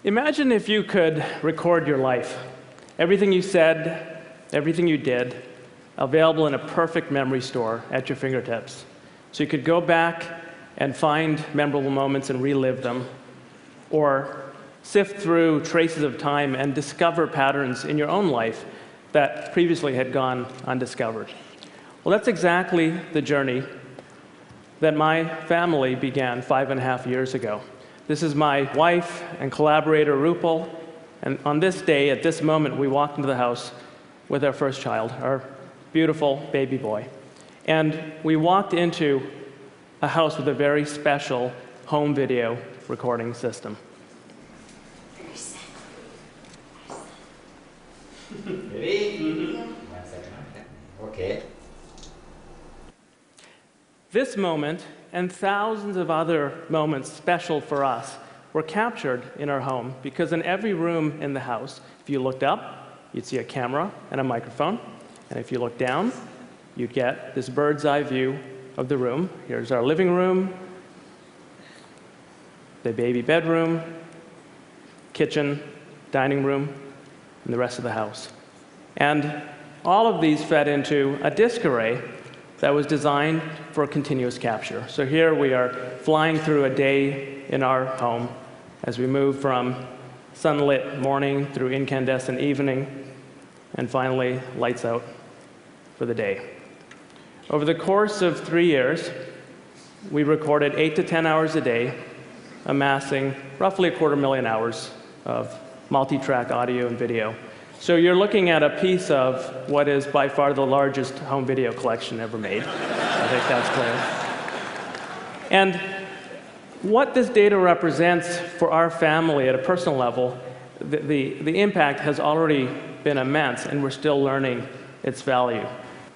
Imagine if you could record your life. Everything you said, everything you did, available in a perfect memory store at your fingertips. So you could go back and find memorable moments and relive them, or sift through traces of time and discover patterns in your own life that previously had gone undiscovered. Well, that's exactly the journey that my family began 5.5 years ago. This is my wife and collaborator, Rupal, and on this day, at this moment, we walked into the house with our first child, our beautiful baby boy. And we walked into a house with a very special home video recording system. Ready? 1 second. Okay. This moment, and thousands of other moments special for us, were captured in our home because in every room in the house, if you looked up, you'd see a camera and a microphone. And if you looked down, you'd get this bird's eye view of the room. Here's our living room, the baby bedroom, kitchen, dining room, and the rest of the house. And all of these fed into a disk array that was designed for continuous capture. So here we are flying through a day in our home as we move from sunlit morning through incandescent evening, and finally lights out for the day. Over the course of 3 years, we recorded 8 to 10 hours a day, amassing roughly 250,000 hours of multi-track audio and video. So you're looking at a piece of what is by far the largest home video collection ever made. I think that's clear. And what this data represents for our family at a personal level, the impact has already been immense, and we're still learning its value.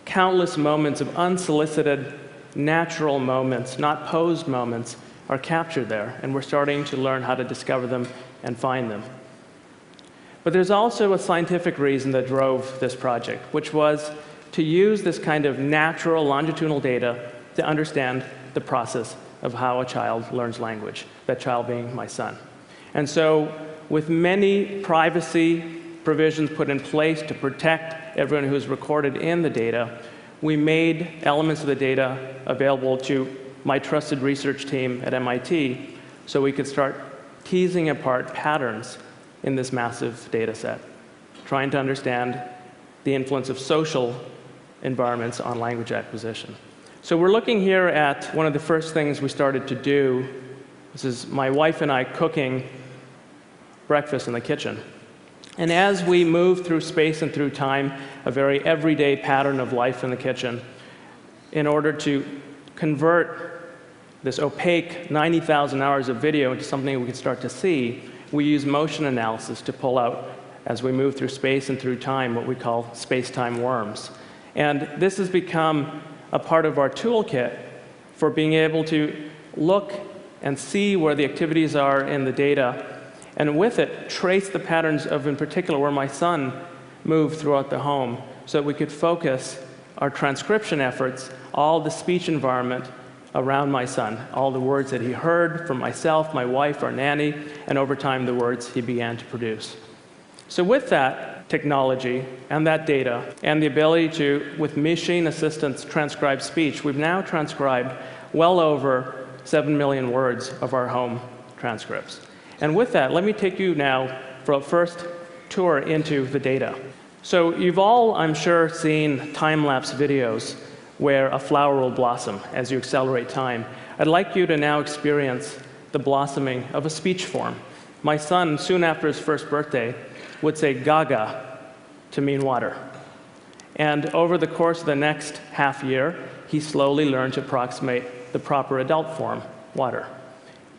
Countless moments of unsolicited, natural moments, not posed moments, are captured there, and we're starting to learn how to discover them and find them. But there's also a scientific reason that drove this project, which was to use this kind of natural longitudinal data to understand the process of how a child learns language, that child being my son. And so, with many privacy provisions put in place to protect everyone who's recorded in the data, we made elements of the data available to my trusted research team at MIT so we could start teasing apart patterns in this massive data set, trying to understand the influence of social environments on language acquisition. So we're looking here at one of the first things we started to do. This is my wife and I cooking breakfast in the kitchen. And as we move through space and through time, a very everyday pattern of life in the kitchen, in order to convert this opaque 90,000 hours of video into something we can start to see, we use motion analysis to pull out, as we move through space and through time, what we call space-time worms. And this has become a part of our toolkit for being able to look and see where the activities are in the data, and with it, trace the patterns of, in particular, where my son moved throughout the home, so that we could focus our transcription efforts, all the speech environment around my son, all the words that he heard from myself, my wife, our nanny, and over time, the words he began to produce. So with that technology and that data and the ability to, with machine assistance, transcribe speech, we've now transcribed well over 7 million words of our home transcripts. And with that, let me take you now for a first tour into the data. So you've all, I'm sure, seen time-lapse videos where a flower will blossom as you accelerate time. I'd like you to now experience the blossoming of a speech form. My son, soon after his first birthday, would say gaga to mean water. And over the course of the next half year, he slowly learned to approximate the proper adult form, water.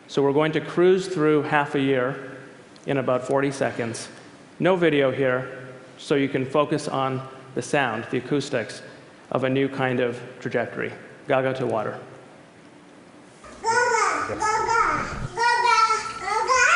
So we're going to cruise through half a year in about 40 seconds. No video here, so you can focus on the sound, the acoustics, of a new kind of trajectory. Gaga to water. Gaga, gaga, gaga, gaga.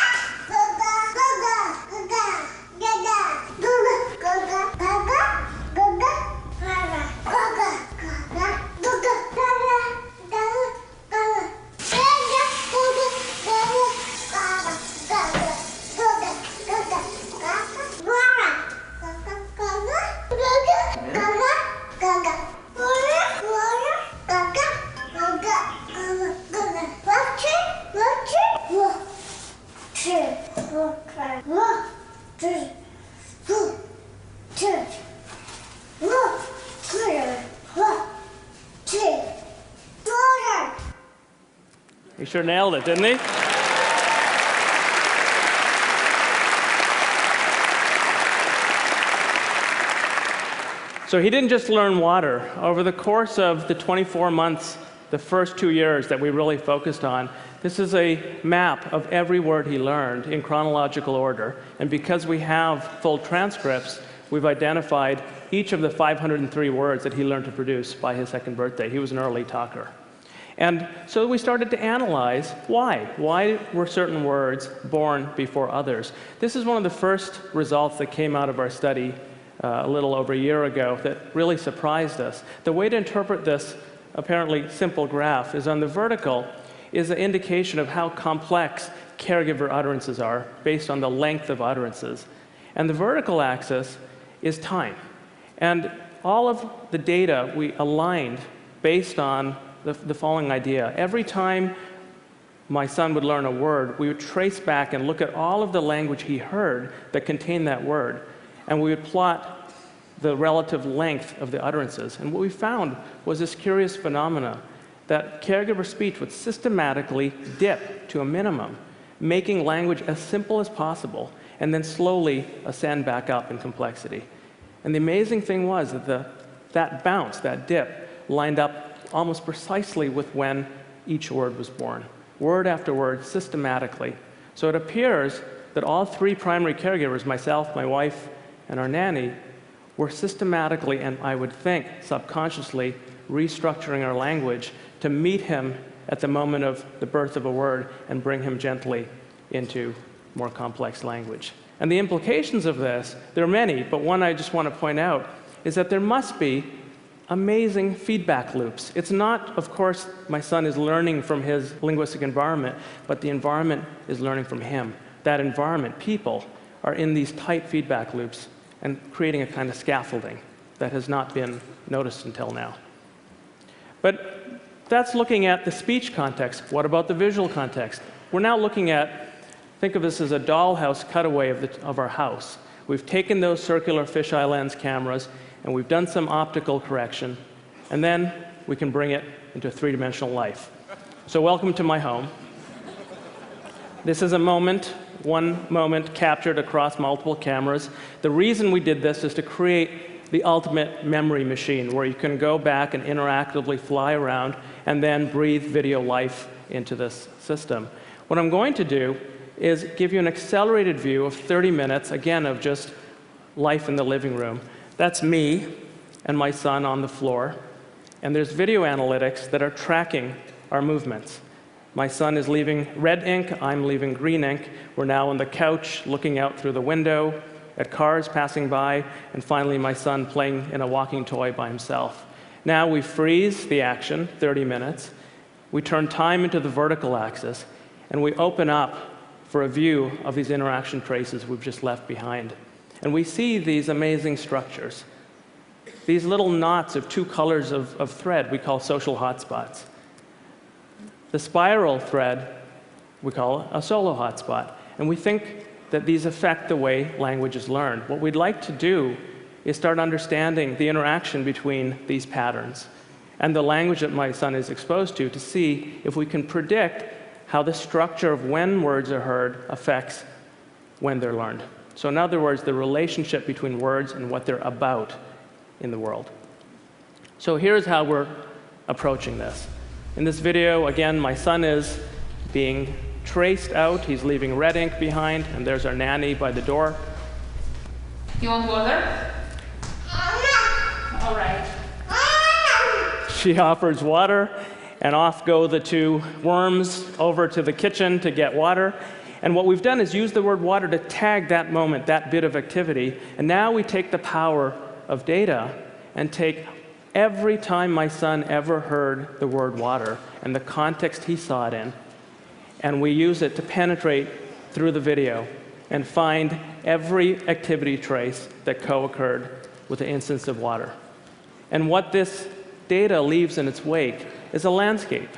He sure nailed it, didn't he? So he didn't just learn water. Over the course of the 24 months, the first 2 years that we really focused on, this is a map of every word he learned in chronological order. And because we have full transcripts, we've identified each of the 503 words that he learned to produce by his 2nd birthday. He was an early talker. And so we started to analyze why. Why were certain words born before others? This is one of the first results that came out of our study a little over a year ago that really surprised us. The way to interpret this apparently simple graph is on the vertical is an indication of how complex caregiver utterances are based on the length of utterances. And the vertical axis is time. And all of the data we aligned based on the following idea. Every time my son would learn a word, we would trace back and look at all of the language he heard that contained that word. And we would plot the relative length of the utterances. And what we found was this curious phenomena that caregiver speech would systematically dip to a minimum, making language as simple as possible, and then slowly ascend back up in complexity. And the amazing thing was that that bounce, that dip, lined up almost precisely with when each word was born, word after word, systematically. So it appears that all 3 primary caregivers, myself, my wife, and our nanny, were systematically, and I would think subconsciously, restructuring our language to meet him at the moment of the birth of a word and bring him gently into more complex language. And the implications of this, there are many, but one I just want to point out is that there must be amazing feedback loops. It's not, of course, my son is learning from his linguistic environment, but the environment is learning from him. That environment, people, are in these tight feedback loops and creating a kind of scaffolding that has not been noticed until now. But that's looking at the speech context. What about the visual context? We're now looking at, think of this as a dollhouse cutaway of our house. We've taken those circular fisheye lens cameras and we've done some optical correction, and then we can bring it into 3-dimensional life. So welcome to my home. This is a moment, one moment captured across multiple cameras. The reason we did this is to create the ultimate memory machine, where you can go back and interactively fly around and then breathe video life into this system. What I'm going to do is give you an accelerated view of 30 minutes, again, of just life in the living room. That's me and my son on the floor, and there's video analytics that are tracking our movements. My son is leaving red ink, I'm leaving green ink. We're now on the couch looking out through the window at cars passing by, and finally my son playing in a walking toy by himself. Now we freeze the action, 30 minutes. We turn time into the vertical axis, and we open up for a view of these interaction traces we've just left behind. And we see these amazing structures. These little knots of 2 colors of thread we call social hotspots. The spiral thread we call a solo hotspot. And we think that these affect the way language is learned. What we'd like to do is start understanding the interaction between these patterns and the language that my son is exposed to see if we can predict how the structure of when words are heard affects when they're learned. So in other words, the relationship between words and what they're about in the world. So here's how we're approaching this. In this video, again, my son is being traced out. He's leaving red ink behind, and there's our nanny by the door. You want water? All right. She offers water, and off go the 2 worms over to the kitchen to get water. And what we've done is use the word water to tag that moment, that bit of activity. And now we take the power of data and take every time my son ever heard the word water and the context he saw it in, and we use it to penetrate through the video and find every activity trace that co-occurred with the instance of water. And what this data leaves in its wake is a landscape.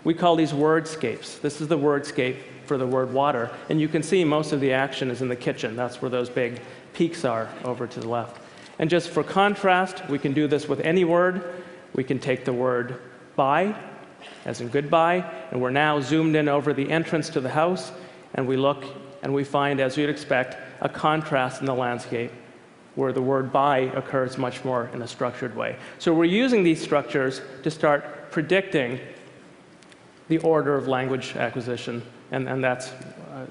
We call these wordscapes. This is the wordscape for the word water. And you can see most of the action is in the kitchen. That's where those big peaks are over to the left. And just for contrast, we can do this with any word. We can take the word bye, as in goodbye, and we're now zoomed in over the entrance to the house, and we look and we find, as you'd expect, a contrast in the landscape where the word bye occurs much more in a structured way. So we're using these structures to start predicting the order of language acquisition, and that's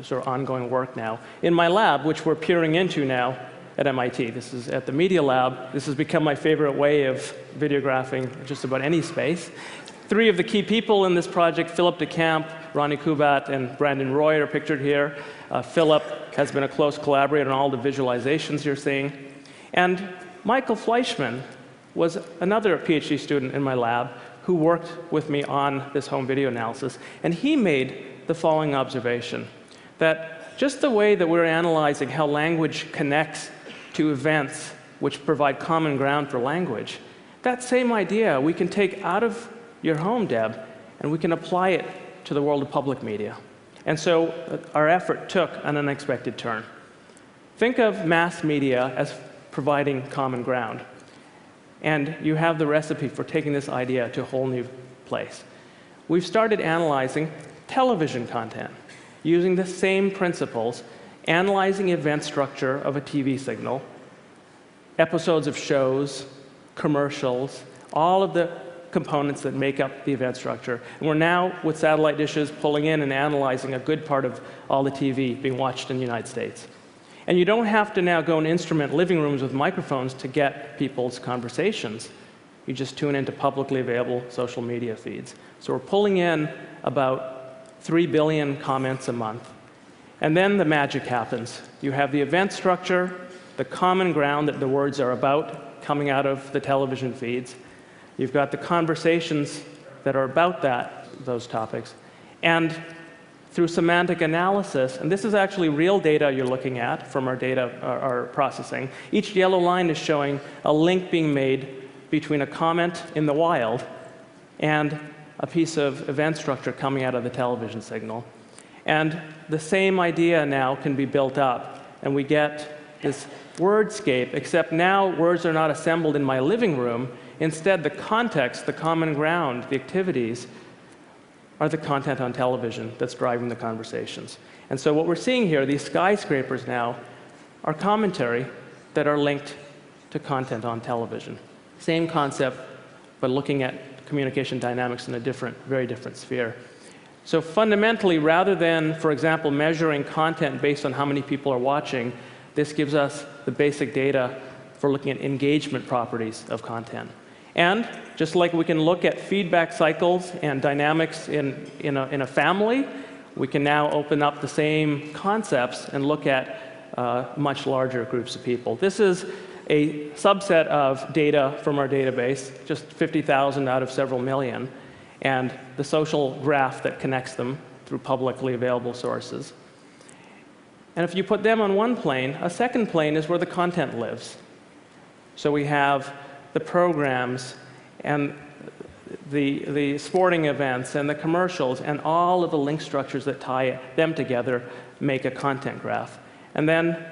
sort of ongoing work now. In my lab, which we're peering into now at MIT, this is at the Media Lab, this has become my favorite way of videographing just about any space. 3 of the key people in this project, Philip de Camp, Ronnie Kubat, and Brandon Roy, are pictured here. Philip has been a close collaborator on all the visualizations you're seeing. And Michael Fleischman was another PhD student in my lab who worked with me on this home video analysis. And he made the following observation, that just the way that we're analyzing how language connects to events which provide common ground for language, that same idea we can take out of your home, Deb, and we can apply it to the world of public media. And so our effort took an unexpected turn. Think of mass media as providing common ground. And you have the recipe for taking this idea to a whole new place. We've started analyzing television content using the same principles, analyzing event structure of a TV signal, episodes of shows, commercials, all of the components that make up the event structure. And we're now, with satellite dishes, pulling in and analyzing a good part of all the TV being watched in the United States. And you don't have to now go and instrument living rooms with microphones to get people's conversations. You just tune into publicly available social media feeds. So we're pulling in about 3 billion comments a month. And then the magic happens. You have the event structure, the common ground that the words are about coming out of the television feeds. You've got the conversations that are about those topics. And through semantic analysis, and this is actually real data you're looking at from our processing, each yellow line is showing a link being made between a comment in the wild and a piece of event structure coming out of the television signal. And the same idea now can be built up, and we get this wordscape, except now words are not assembled in my living room. Instead, the context, the common ground, the activities are the content on television that's driving the conversations. And so what we're seeing here, these skyscrapers now, are commentary that are linked to content on television. Same concept, but looking at communication dynamics in a very different sphere. So fundamentally, rather than, for example, measuring content based on how many people are watching, this gives us the basic data for looking at engagement properties of content. And just like we can look at feedback cycles and dynamics in a family, we can now open up the same concepts and look at much larger groups of people. This is a subset of data from our database, just 50,000 out of several million, and the social graph that connects them through publicly available sources. And if you put them on one plane, a second plane is where the content lives. So we have the programs and the sporting events and the commercials and all of the link structures that tie them together make a content graph. And then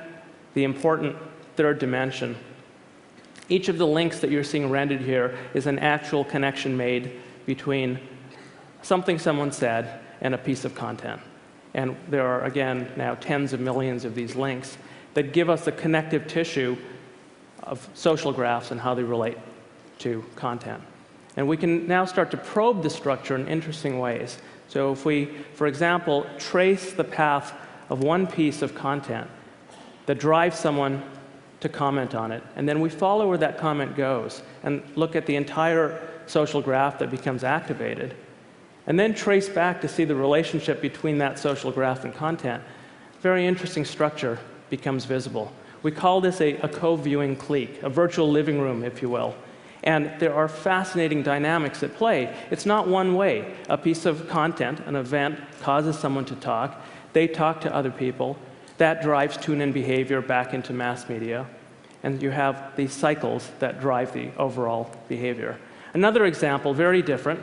the important third dimension. Each of the links that you're seeing rendered here is an actual connection made between something someone said and a piece of content. And there are, again, now tens of millions of these links that give us the connective tissue of social graphs and how they relate to content. And we can now start to probe the structure in interesting ways. So if we, for example, trace the path of one piece of content that drives someone to comment on it, and then we follow where that comment goes and look at the entire social graph that becomes activated, and then trace back to see the relationship between that social graph and content, very interesting structure becomes visible. We call this a co-viewing clique, a virtual living room, if you will. And there are fascinating dynamics at play. It's not one way. A piece of content, an event, causes someone to talk. They talk to other people. That drives tune-in behavior back into mass media. And you have these cycles that drive the overall behavior. Another example, very different,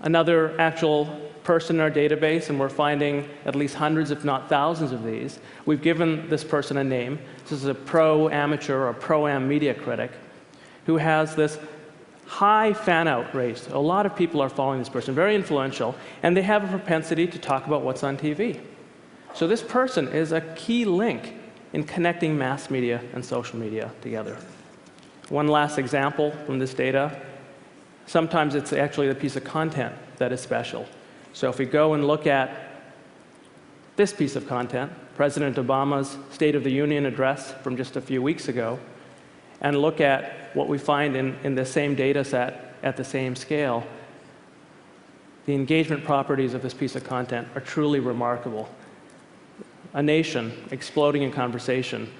another actual person in our database, and we're finding at least hundreds, if not thousands of these. We've given this person a name. This is a pro-amateur or pro-am media critic who has this high fan-out rate. A lot of people are following this person, very influential, and they have a propensity to talk about what's on TV. So this person is a key link in connecting mass media and social media together. One last example from this data. Sometimes it's actually the piece of content that is special. So if we go and look at this piece of content, President Obama's State of the Union address from just a few weeks ago, and look at what we find in the same data set at the same scale, the engagement properties of this piece of content are truly remarkable. A nation exploding in conversation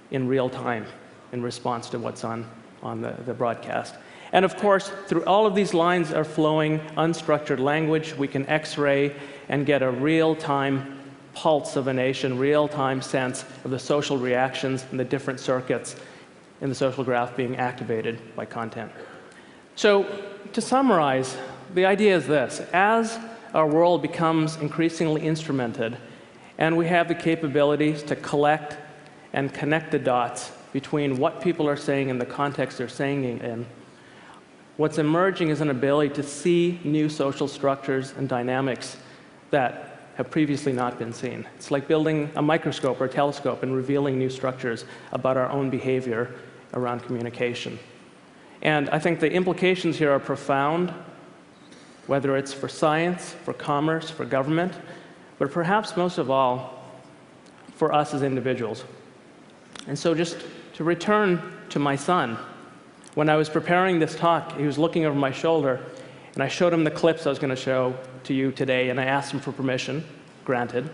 in real time in response to what's on the broadcast. And of course, through all of these lines are flowing unstructured language. We can X-ray and get a real-time pulse of a nation, real-time sense of the social reactions and the different circuits in the social graph being activated by content. So to summarize, the idea is this. As our world becomes increasingly instrumented, and we have the capabilities to collect and connect the dots between what people are saying and the context they're saying it in, what's emerging is an ability to see new social structures and dynamics that have previously not been seen. It's like building a microscope or a telescope and revealing new structures about our own behavior around communication. And I think the implications here are profound, whether it's for science, for commerce, for government, but perhaps most of all, for us as individuals. And so just to return to my son, when I was preparing this talk, he was looking over my shoulder, and I showed him the clips I was going to show to you today, and I asked him for permission, granted.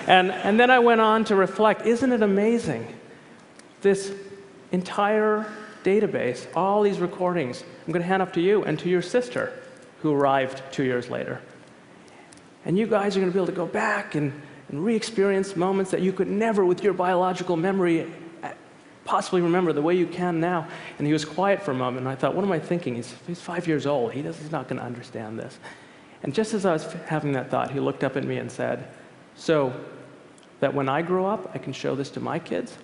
And then I went on to reflect, isn't it amazing? This entire database, all these recordings, I'm going to hand up to you and to your sister, who arrived 2 years later. And you guys are going to be able to go back and re-experience moments that you could never, with your biological memory, possibly remember the way you can now. And he was quiet for a moment, and I thought, what am I thinking? He's 5 years old. He's not going to understand this. And just as I was having that thought, he looked up at me and said, so that when I grow up, I can show this to my kids?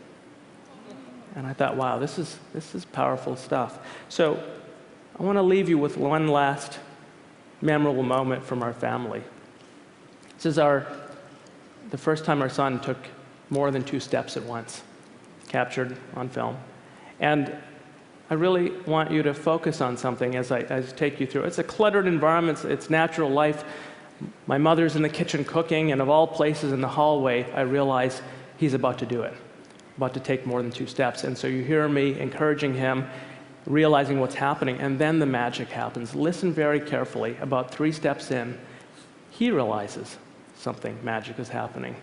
And I thought, wow, this is powerful stuff. So I want to leave you with one last memorable moment from our family. This is the first time our son took more than 2 steps at once, captured on film. And I really want you to focus on something as I take you through. It's a cluttered environment, it's natural life. My mother's in the kitchen cooking, and of all places in the hallway, I realize he's about to do it, about to take more than 2 steps. And so you hear me encouraging him, realizing what's happening, and then the magic happens. Listen very carefully. About 3 steps in, he realizes something magic is happening.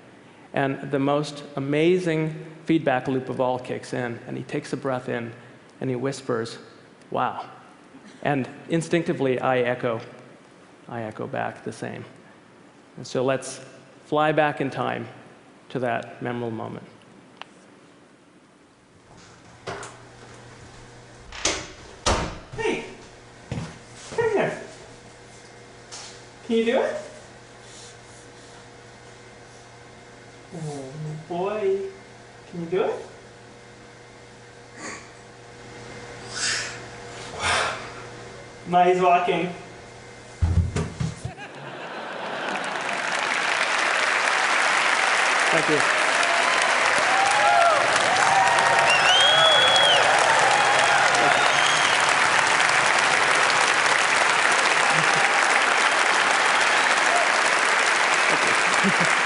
And the most amazing feedback loop of all kicks in, and he takes a breath in, and he whispers, wow. And instinctively, I echo back the same. And so let's fly back in time to that memorable moment. Hey, come here. Can you do it? Oh boy, can you do it? Now he's walking. Thank you. Thank you.